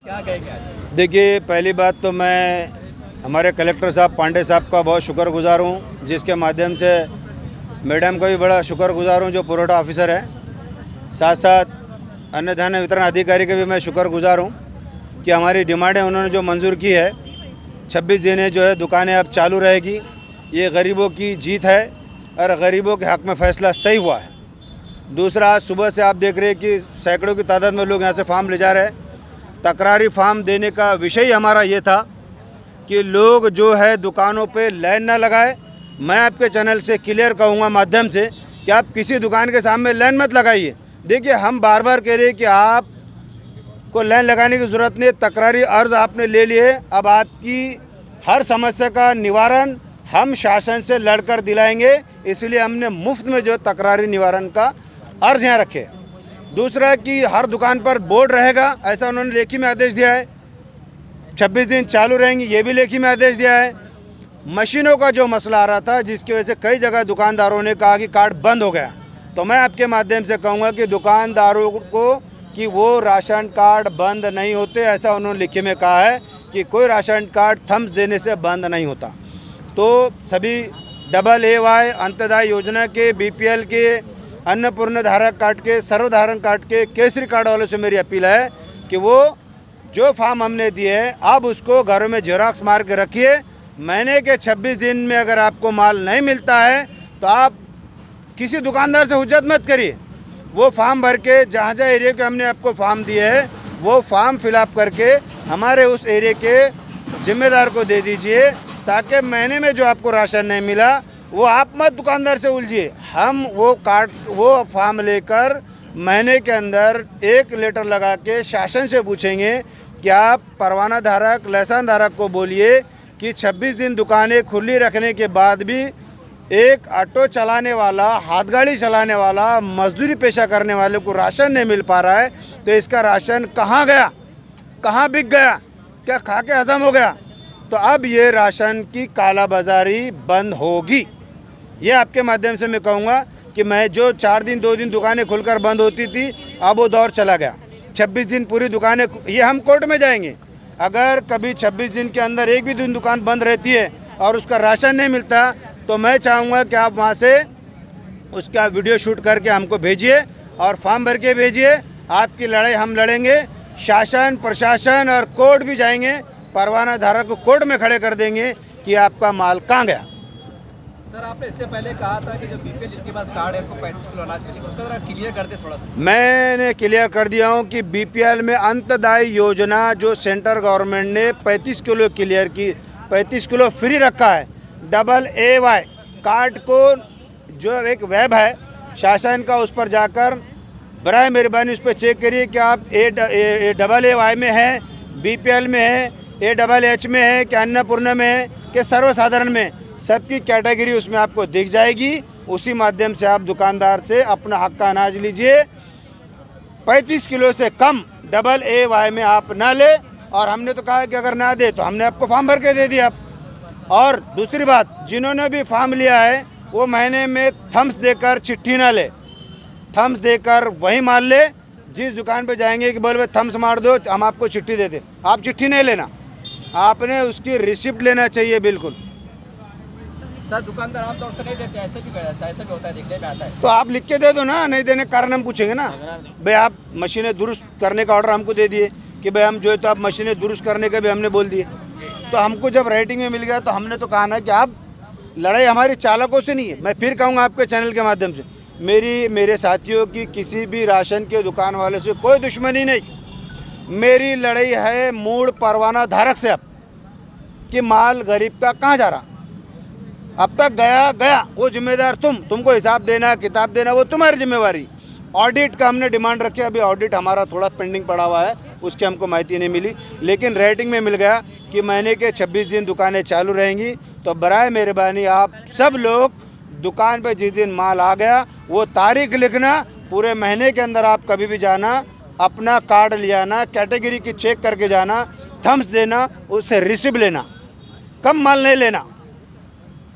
क्या कहेंगे आज? देखिए, पहली बात तो मैं हमारे कलेक्टर साहब पांडे साहब का बहुत शुक्रगुजार हूँ, जिसके माध्यम से मैडम का भी बड़ा शुक्रगुजार हूँ जो पुरवठा ऑफिसर है। साथ साथ अन्न धान्य वितरण अधिकारी के भी मैं शुक्रगुजार हूँ कि हमारी डिमांडें उन्होंने जो मंजूर की है। 26 दिन जो है दुकानें अब चालू रहेगी। ये गरीबों की जीत है और गरीबों के हक़ में फ़ैसला सही हुआ है। दूसरा, आज सुबह से आप देख रहे हैं कि सैकड़ों की तादाद में लोग यहाँ से फार्म ले जा रहे हैं। तकरारी फार्म देने का विषय हमारा ये था कि लोग जो है दुकानों पे लाइन ना लगाए। मैं आपके चैनल से क्लियर कहूँगा माध्यम से कि आप किसी दुकान के सामने लाइन मत लगाइए। देखिए, हम बार बार कह रहे हैं कि आप को लाइन लगाने की ज़रूरत नहीं। तकरारी अर्ज़ आपने ले लिए, अब आपकी हर समस्या का निवारण हम शासन से लड़कर दिलाएंगे। इसलिए हमने मुफ्त में जो तकरारी निवारण का अर्ज़ यहाँ रखे। दूसरा कि हर दुकान पर बोर्ड रहेगा, ऐसा उन्होंने लेखी में आदेश दिया है। 26 दिन चालू रहेंगी, ये भी लेखी में आदेश दिया है। मशीनों का जो मसला आ रहा था, जिसकी वजह से कई जगह दुकानदारों ने कहा कि कार्ड बंद हो गया, तो मैं आपके माध्यम से कहूँगा कि दुकानदारों को कि वो राशन कार्ड बंद नहीं होते। ऐसा उन्होंने लिखे में कहा है कि कोई राशन कार्ड थम्स देने से बंद नहीं होता। तो सभी AAY अंत्योदय योजना के, BPL के, अन्नपूर्ण धारक कार्ड के, सर्वधारण कार्ड के, केसरी कार्ड वालों से मेरी अपील है कि वो जो फॉर्म हमने दिए हैं अब उसको घरों में जेरॉक्स मार के रखिए। महीने के 26 दिन में अगर आपको माल नहीं मिलता है तो आप किसी दुकानदार से हुज्जत मत करिए। वो फॉर्म भर के जहाँ जहाँ एरिया के हमने आपको फॉर्म दिए है वो फॉर्म फिलअप करके हमारे उस एरिया के जिम्मेदार को दे दीजिए, ताकि महीने में जो आपको राशन नहीं मिला वो आप मत दुकानदार से उलझिए। हम वो फॉर्म लेकर महीने के अंदर 1 लेटर लगा के शासन से पूछेंगे कि आप परवाना धारक, लाइसेंस धारक को बोलिए कि 26 दिन दुकानें खुली रखने के बाद भी एक ऑटो चलाने वाला, हाथ गाड़ी चलाने वाला, मजदूरी पेशा करने वाले को राशन नहीं मिल पा रहा है, तो इसका राशन कहाँ गया, कहाँ बिक गया, क्या खा के हजम हो गया? तो अब ये राशन की कालाबाजारी बंद होगी। ये आपके माध्यम से मैं कहूँगा कि मैं जो 4 दिन 2 दिन दुकानें खुलकर बंद होती थी, अब वो दौर चला गया। 26 दिन पूरी दुकानें, ये हम कोर्ट में जाएंगे। अगर कभी 26 दिन के अंदर एक भी दिन दुकान बंद रहती है और उसका राशन नहीं मिलता, तो मैं चाहूँगा कि आप वहाँ से उसका वीडियो शूट करके हमको भेजिए और फॉर्म भर के भेजिए। आपकी लड़ाई हम लड़ेंगे। शासन, प्रशासन और कोर्ट भी जाएंगे। परवाना धारक को कोर्ट में खड़े कर देंगे कि आपका माल कहाँ गया। सर, आपने इससे पहले कहा था कि जब BPL जिनके पास कार्ड है उनको 35 किलो अनाज मिलेगा, उसका जरा क्लियर कर दे थोड़ा सा। मैंने क्लियर कर दिया हूँ कि BPL में अंत्योदय योजना जो सेंट्रल गवर्नमेंट ने 35 किलो क्लियर की, 35 किलो फ्री रखा है। AAY कार्ड को जो एक वेब है शासन का, उस पर जाकर बराए मेहरबानी उस पर चेक करिए कि आप AAY में है, BPL में है, AHH में है, कि अन्नपूर्ण में है, कि सर्वसाधारण में, सबकी कैटेगरी उसमें आपको दिख जाएगी। उसी माध्यम से आप दुकानदार से अपना हक का अनाज लीजिए। 35 किलो से कम AAY में आप ना ले। और हमने तो कहा कि अगर ना दे तो हमने आपको फॉर्म भर के दे दिया। और दूसरी बात, जिन्होंने भी फॉर्म लिया है वो महीने में थम्स देकर चिट्ठी ना ले, थम्स देकर वही माल ले। जिस दुकान पे जाएंगे कि बोल भाई थम्स मार दो, हम आपको चिट्ठी दे दें, आप चिट्ठी नहीं लेना, आपने उसकी रिसिप्ट लेना चाहिए। बिल्कुल सर, दुकानदार आमतौर से नहीं देते, ऐसे भी होता है, दिखने में आता है। तो आप लिख के दे दो ना, नहीं देने का कारण हम पूछेंगे ना। भाई आप मशीनें दुरुस्त करने का ऑर्डर हमको दे दिए कि भाई हम जो है तो आप मशीनें दुरुस्त करने का भी हमने बोल दिए। तो हमको जब राइटिंग में मिल गया तो हमने तो कहा ना कि आप, लड़ाई हमारी चालकों से नहीं है। मैं फिर कहूँगा आपके चैनल के माध्यम से, मेरे साथियों की किसी भी राशन के दुकान वाले से कोई दुश्मनी नहीं। मेरी लड़ाई है मूल परवाना धारक से, अब कि माल गरीब का कहाँ जा रहा। अब तक गया वो जिम्मेदार तुमको हिसाब देना, किताब देना वो तुम्हारी जिम्मेवारी। ऑडिट का हमने डिमांड रखी, अभी ऑडिट हमारा थोड़ा पेंडिंग पड़ा हुआ है, उसकी हमको माहिती नहीं मिली, लेकिन राइटिंग में मिल गया कि महीने के 26 दिन दुकानें चालू रहेंगी। तो बराए मेहरबानी आप सब लोग दुकान पे जिस दिन माल आ गया वो तारीख लिखना, पूरे महीने के अंदर आप कभी भी जाना, अपना कार्ड ले आना, कैटेगरी की चेक करके जाना, थम्स देना, उससे रिसिप्ट लेना, कम माल नहीं लेना।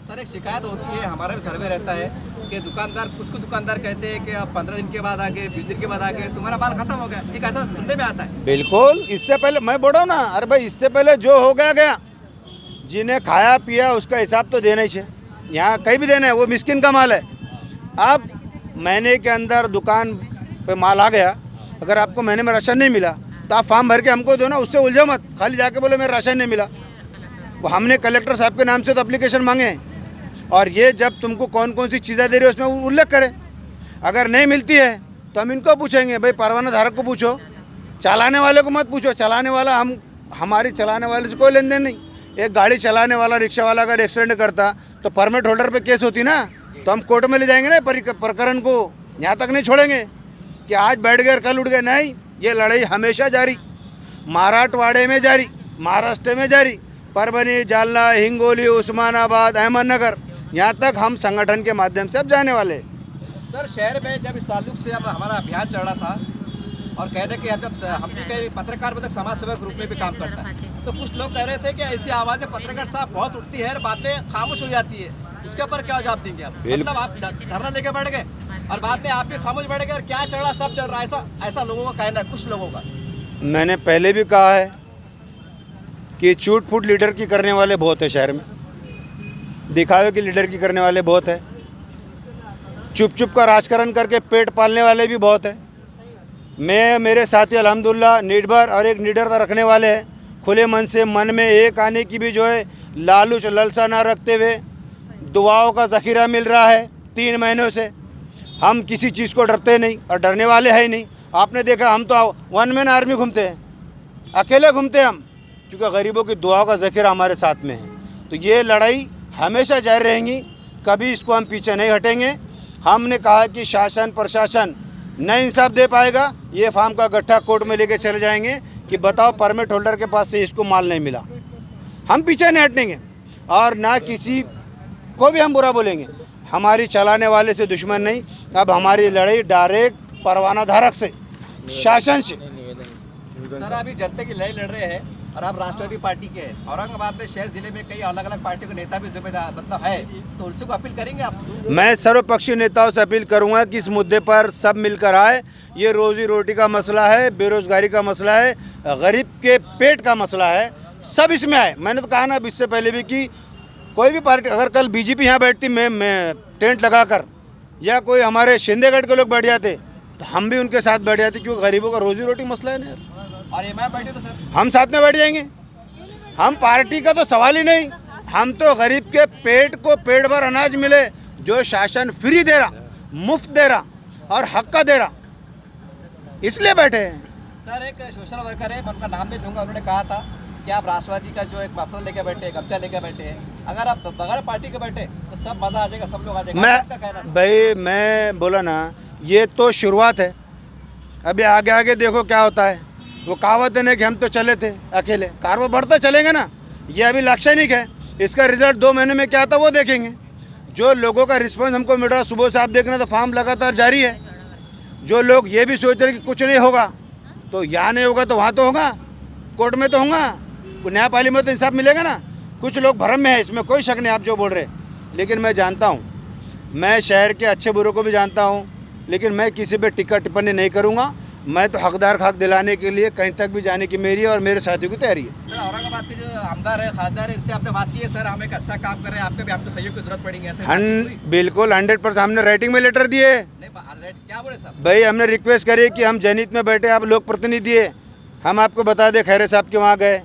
सर, एक शिकायत होती है, हमारा भी सर्वे रहता है कि दुकानदार, कुछ दुकानदार कहते हैं कि आप 15 दिन के बाद आ गए, 20 दिन के बाद आ गए, तुम्हारा माल खत्म हो गया, एक ऐसा सुनने में आता है। बिल्कुल, इससे पहले मैं बोल रहा हूँ ना, अरे भाई इससे पहले जो हो गया गया, जिन्हें खाया पिया उसका हिसाब तो देना ही चाहिए, यहाँ कहीं भी देना है, वो मिस्किन का माल है। अब महीने के अंदर दुकान पे माल आ गया, अगर आपको महीने में राशन नहीं मिला तो आप फॉर्म भर के हमको दो ना, उससे उलझो मत, खाली जाके बोले मेरा राशन नहीं मिला। वो हमने कलेक्टर साहब के नाम से तो एप्लीकेशन मांगे हैं, और ये जब तुमको कौन कौन सी चीज़ें दे रही है उसमें उल्लेख करें। अगर नहीं मिलती है तो हम इनको पूछेंगे, भाई परवाना धारक को पूछो, चलाने वाले को मत पूछो। चलाने वाला हमारी चलाने वाले से कोई लेन देन नहीं। एक गाड़ी चलाने वाला, रिक्शा वाला अगर एक्सीडेंट करता तो परमिट होल्डर पे केस होती ना, तो हम कोर्ट में ले जाएंगे ना प्रकरण को, यहाँ तक नहीं छोड़ेंगे कि आज बैठ गए कल उठ गए। नहीं, ये लड़ाई हमेशा जारी, मराठवाड़े में जारी, महाराष्ट्र में जारी, परभनी, जालना, हिंगोली, उस्मानाबाद, अहमदनगर, यहाँ तक हम संगठन के माध्यम से अब जाने वाले। सर शहर में जब इस ताल्लुक से हमारा अभियान चल रहा था, और कहने के हम भी कई पत्रकार मतलब समाज सेवा ग्रुप में भी काम करता है, तो कुछ लोग कह रहे थे कि ऐसी आवाज़ें पत्रकार साहब बहुत उठती है और बाद में खामोश हो जाती है, उसके ऊपर क्या जवाब देंगे आप? मतलब आप धरना लेके बैठ गए और बाद में आप भी खामोश बैठ गए, और क्या चल रहा सब चल रहा है, ऐसा लोगों का कहना है, कुछ लोगों का। मैंने पहले भी कहा है कि छूट फूट लीडर की करने वाले बहुत है शहर में, दिखावे की लीडर की करने वाले बहुत है, चुप चुप का राजकारण करके पेट पालने वाले भी बहुत है। मैं, मेरे साथी अल्हम्दुलिल्लाह निर्भर और एक निडरता रखने वाले हैं, खुले मन से, मन में एक आने की भी जो है लालच ललसा ना रखते हुए, दुआओं का ज़ख़ीरा मिल रहा है 3 महीनों से। हम किसी चीज़ को डरते नहीं और डरने वाले हैं ही नहीं। आपने देखा हम तो 1 मैन आर्मी घूमते हैं, अकेले घूमते हैं हम, क्योंकि गरीबों की दुआओं का ज़ख़ीरा हमारे साथ में है। तो ये लड़ाई हमेशा जारी रहेंगी, कभी इसको हम पीछे नहीं हटेंगे। हमने कहा कि शासन प्रशासन नहीं इंसाफ दे पाएगा, ये फार्म का गट्ठा कोर्ट में लेके चले जाएंगे कि बताओ परमिट होल्डर के पास से इसको माल नहीं मिला। हम पीछे नहीं हटेंगे और ना किसी को भी हम बुरा बोलेंगे। हमारी चलाने वाले से दुश्मन नहीं, अब हमारी लड़ाई डायरेक्ट परवाना धारक से, शासन से। सर अभी जनता की लड़ाई लड़ रहे हैं और आप राष्ट्रवादी पार्टी के हैं, औरंगाबाद में शहर जिले में कई अलग अलग पार्टी के नेता भी जिम्मेदार मतलब है, तो उनसे को अपील करेंगे आप? मैं सर्वपक्षीय नेताओं से अपील करूंगा कि इस मुद्दे पर सब मिलकर आए। ये रोजी रोटी का मसला है, बेरोजगारी का मसला है, गरीब के पेट का मसला है, सब इसमें आए। मैंने तो कहा ना अब इससे पहले भी कि कोई भी पार्टी, अगर कल बीजेपी यहाँ बैठती मैं टेंट लगाकर, या कोई हमारे शिंदेगढ़ के लोग बैठ जाते तो हम भी उनके साथ बैठ जाते, क्योंकि गरीबों का रोजी रोटी मसला है ना। और एमआईएम बैठे तो सर हम साथ में बैठ जाएंगे। हम पार्टी का तो सवाल ही नहीं, हम तो गरीब के पेट को पेट भर अनाज मिले, जो शासन फ्री दे रहा, मुफ्त दे रहा और हक का दे रहा, इसलिए बैठे हैं। सर एक सोशल वर्कर है, मैं उनका नाम भी लूँगा, उन्होंने कहा था कि आप राष्ट्रवादी का जो एक मफलर लेके बैठे, गमछा लेके बैठे हैं, अगर आप बगैर पार्टी के बैठे तो सब मज़ा आ जाएगा, सब लोग आ जाएगा। मैं बोला ना, ये तो शुरुआत है, अभी आगे आगे देखो क्या होता है। वो कहावत है ना कि हम तो चले थे अकेले, कारवा बढ़ता चलेंगे ना, ये अभी लाक्षणिक है। इसका रिजल्ट 2 महीने में क्या आता वो देखेंगे। जो लोगों का रिस्पांस हमको मिल रहा, सुबह से आप देख रहे हैं तो फार्म लगातार जारी है। जो लोग ये भी सोच रहे कि कुछ नहीं होगा, तो यहाँ नहीं होगा तो वहाँ तो होगा, कोर्ट में तो होगा, न्यायपालिका में तो इंसाफ मिलेगा ना। कुछ लोग भ्रम में है, इसमें कोई शक नहीं आप जो बोल रहे, लेकिन मैं जानता हूँ, मैं शहर के अच्छे बुरों को भी जानता हूँ, लेकिन मैं किसी पे टिक्का टिप्पणी नहीं करूँगा। मैं तो हकदार हक दिलाने के लिए कहीं तक भी जाने की मेरी और मेरे साथियों की तैयारी है। सर औरंगाबाद के जो आमदार है, खासदार है, इनसे आपने बात की है सर, हम एक अच्छा काम कर रहे हैं, आपके भी हमको सहयोग की जरूरत पड़ेगी ऐसे? बिल्कुल 100%। हमने राइटिंग में लेटर दिए। क्या बोले सर? भाई हमने रिक्वेस्ट करी कि हम जनहित में बैठे, आप लोग प्रतिनिधि है, हम आपको बता दें खैरे साहब के वहाँ गए,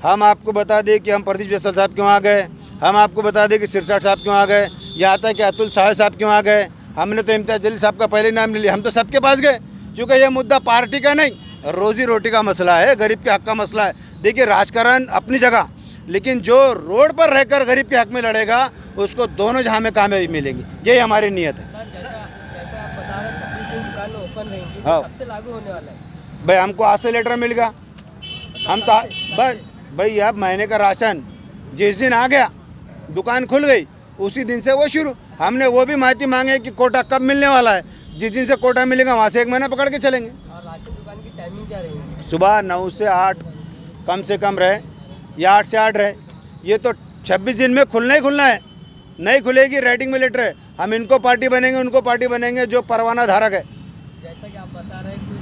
हम आपको बता दें कि हम प्रदीप जैसल साहब के वहाँ गए, हम आपको बता दें कि सिरसाट साहब के वहाँ गए, यहाँ तक कि अतुल शाह साहब के वहाँ गए। हमने तो इम्तियाज़ जलील साहब का पहले नाम ले लिया, हम तो सबके पास गए, क्योंकि ये मुद्दा पार्टी का नहीं, रोजी रोटी का मसला है, गरीब के हक का मसला है। देखिए राजकारण अपनी जगह, लेकिन जो रोड पर रहकर गरीब के हक में लड़ेगा उसको दोनों जहां में कामयाबी मिलेगी, यही हमारी नियत है। हाँ भाई, हमको आज से लेटर मिल गया, हम तो भाई अब महीने का राशन जिस दिन आ गया, दुकान खुल गई, उसी दिन से वो शुरू। हमने वो भी माहिती मांगे कि कोटा कब मिलने वाला है, जिस दिन से कोटा मिलेगा वहाँ से 1 महीना पकड़ के चलेंगे। और राशन दुकान की टाइमिंग क्या रहेगी? सुबह 9 से 8 कम से कम रहे, या 8 से 8 रहे। ये तो 26 दिन में खुलना ही खुलना है, नहीं खुलेगी राइटिंग में लेटर है। हम इनको पार्टी बनेंगे, उनको पार्टी बनेंगे जो परवाना धारक है। जैसा कि आप बता रहे हैं, कुछ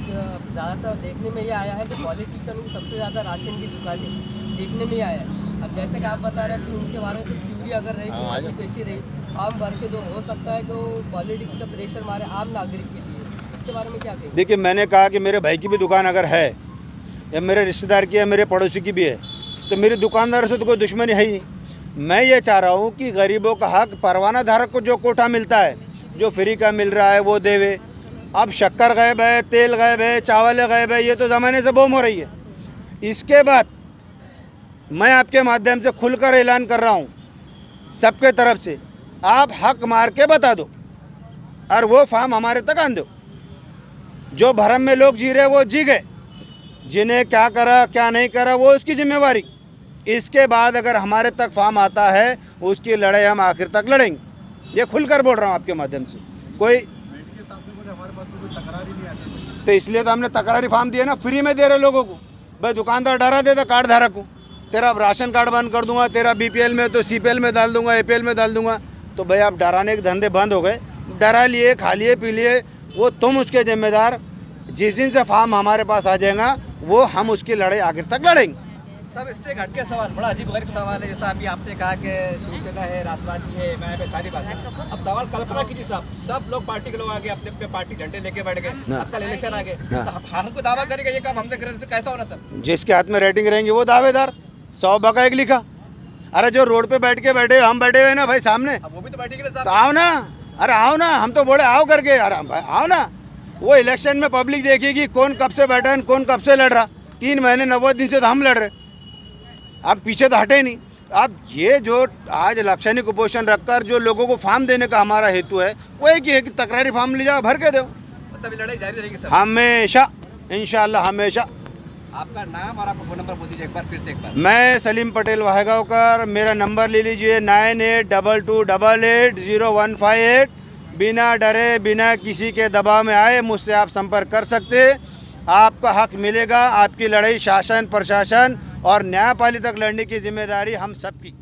ज़्यादातर देखने में ये आया है कि पॉलिटिशियन की सबसे ज़्यादा राशन की दुकानें देखने में आया है। अब जैसे कि आप बता रहे हैं कि उनके बारे में तो चोरी अगर रही तो कैसी रही, आम वर्ग के जो हो सकता है तो पॉलिटिक्स का प्रेशर हमारे आम नागरिक के लिए, इसके बारे में क्या कहेंगे? देखिए, मैंने कहा कि मेरे भाई की भी दुकान अगर है या मेरे रिश्तेदार की है, मेरे पड़ोसी की भी है, तो मेरी दुकानदार से तो कोई दुश्मनी है ही नहीं। मैं ये चाह रहा हूँ कि गरीबों का हक परवाना धारक को जो कोटा मिलता है, जो फ्री का मिल रहा है वो देवे। अब शक्कर गायब है, तेल गायब है, चावल गायब है, ये तो ज़माने से बूम हो रही है। इसके बाद मैं आपके माध्यम से खुलकर ऐलान कर रहा हूँ सबके तरफ से, आप हक मार के बता दो और वो फार्म हमारे तक आन दो। जो भरम में लोग जी रहे वो जी गए, जिन्हें क्या करा क्या नहीं करा वो उसकी जिम्मेवारी। इसके बाद अगर हमारे तक फार्म आता है उसकी लड़ाई हम आखिर तक लड़ेंगे। ये खुलकर बोल रहा हूँ आपके माध्यम से। कोई तो इसलिए तो हमने तकरारी फार्म दिया ना, फ्री में दे रहे लोगों को। भाई दुकानदार डरा देता कार्ड धारक को, तेरा राशन कार्ड बंद कर दूंगा, तेरा बीपीएल में तो सीपीएल में डाल दूंगा, एपीएल में डाल दूंगा। तो भाई आप डराने के धंधे बंद हो गए, डरा लिए, खा लिए, पी लिए, वो तुम उसके जिम्मेदार। जिस दिन से फार्म हमारे पास आ जाएगा वो हम उसकी लड़ाई आखिर तक लड़ेंगे। सब इससे एक हटके सवाल, बड़ा अजीब गरीब सवाल है। जैसा अभी आपने कहा कि शिवसेना है, राष्ट्रवादी है, एमआईएम है, सारी बातें। अब सवाल कल्पना कीजिए साहब, सब लोग पार्टी के लोग आगे अपने अपने पार्टी झंडे लेके बैठ गए, अब कल इलेक्शन आ गए, तो हमको दावा करेगा ये काम हमने करे तो कैसा होना सर? जिसके हाथ में रेटिंग रहेंगी वो दावेदार। 100 बका एक लिखा। अरे जो रोड पे बैठ के बैठे, हम बैठे हुए ना भाई सामने, अब वो भी तो बैठेंगे ना तो साहब। आओ ना, अरे आओ ना, हम तो बोले आओ करके, अरे आओ ना। वो इलेक्शन में पब्लिक देखेगी कौन कब से बैठा है, कौन कब से लड़ रहा। 3 महीने 90 दिन से तो हम लड़ रहे, अब पीछे तो हटे नहीं। अब ये जो आज लाक्षणिक कुपोषण रखकर जो लोगों को फार्म देने का हमारा हेतु है वो एक ही है कि तकरारी फार्म ले जाओ, भर के दो। मतलब ये लड़ाई जारी रहेगी सर हमेशा, इंशाल्लाह हमेशा। आपका नाम और आपका फ़ोन नंबर बोल दीजिए एक बार, फिर से एक बार। मैं सलीम पटेल वाहेगांवकर, मेरा नंबर ले लीजिए 9822880158। बिना डरे, बिना किसी के दबाव में आए मुझसे आप संपर्क कर सकते। आपका हक मिलेगा। आपकी लड़ाई शासन, प्रशासन और न्यायपालिका तक लड़ने की जिम्मेदारी हम सबकी।